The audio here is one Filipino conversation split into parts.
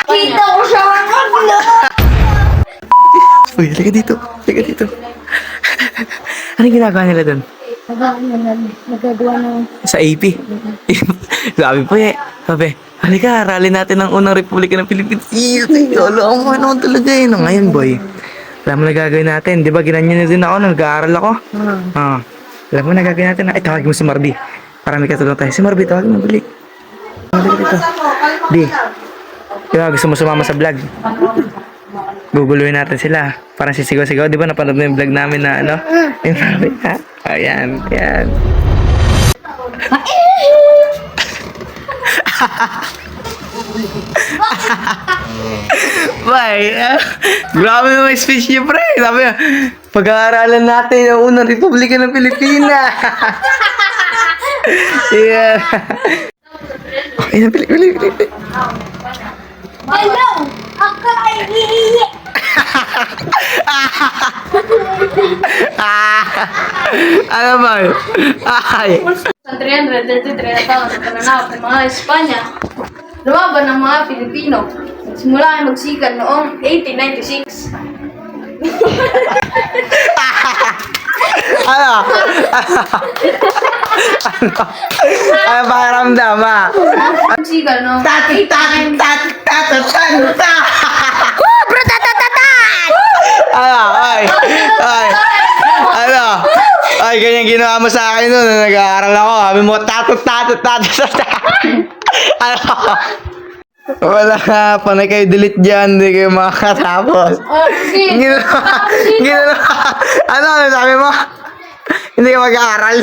Kita ko siya maglo. Uy, halika dito. Halika dito. Anong ginagawa nila doon? Nagagawa ng... Sa AP. Sabi po sabi, halika, rally natin ang unang Republika ng Pilipinas. Alam mo naman talaga yun. Ngayon, boy. Alam mo na gagawin natin. Di ba, ginanyan na din ako nung nag-aaral ako? Alam mo na gagawin natin. Ay, tawagin mo si Marby. Para may katulong tayo. Si Marby, tawagin mo, balik. Balik dito. Di. Di ba, gusto mo sumama sa vlog? Guguluhin natin sila. Parang sisigaw-sigaw. Di ba, napanood mo yung vlog namin na ano? Yung Marby, ha? Ayan, ayan. Bye. Grabe naman yung speech niyo, pre. Sabi niya, pag-aaralan natin ang unang Republika ng Pilipinas. Yeah. Okay na, Pili. Hello! Ako ay iiyi! Ano ba? Ay. Sa 333 na taon na pananap ng mga Espanya, lumaban ng mga Pilipino. Simula ay magsikan noong 1896. Ano? Ano pakiramdam, ha? Magsikan noong Kubra tatatatan! Ano? Ano? Ay, ganyan ginawa mo sa akin noon na nag-aaral ako. Sabi mo, tatot. Ano? Wala nga, panay kayo delete dyan, hindi kayo makakatapos. Ginawa. Ano sabi mo? Hindi ka mag-aaral.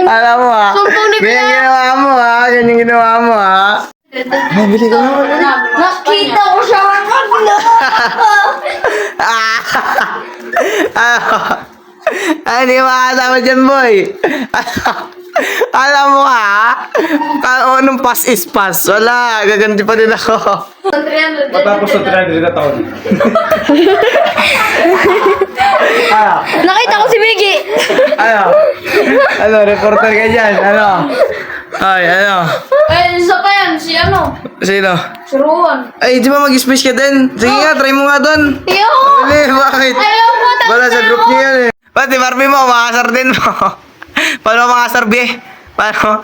Alam mo ha? Ganyan ginawa mo ha? Bili ko na. Nakita ko siya maglo. Hindi ka makakasama dyan, boy. Alam mo ha? Anong pass is pass? Wala, gaganti pa din ako. Matapos sa 300 na taon. Nakita ko si Miggy. Ano, reporter ka dyan? Ano? Ay, ano? Eh, isa pa yan. Si ano? Sino? Si Ruan. Ay, di ba mag-speech ka din? Sige nga, try mo nga doon. Ayoko. Dali, bakit? Ayoko. Wala sa group niya yan eh. Pati Barbie mo, makasar din mo. Paano makasar, Bi? Paano?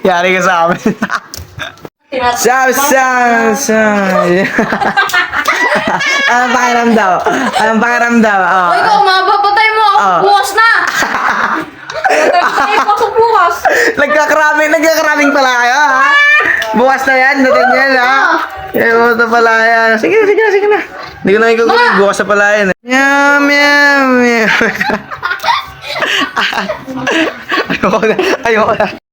Yari ka sa amin. Anong pakiramdam? O ikaw, mapapatay mo ako. Oh. Bukas na. Patay pa ako bukas. Nagkakaraming pala kayo, ha? Bukas na yan, natin yan, ha? Bukas na pala yan. Sige na. Hindi ko na ikukulit, bukas na pala yan. Yum. Ayoko na.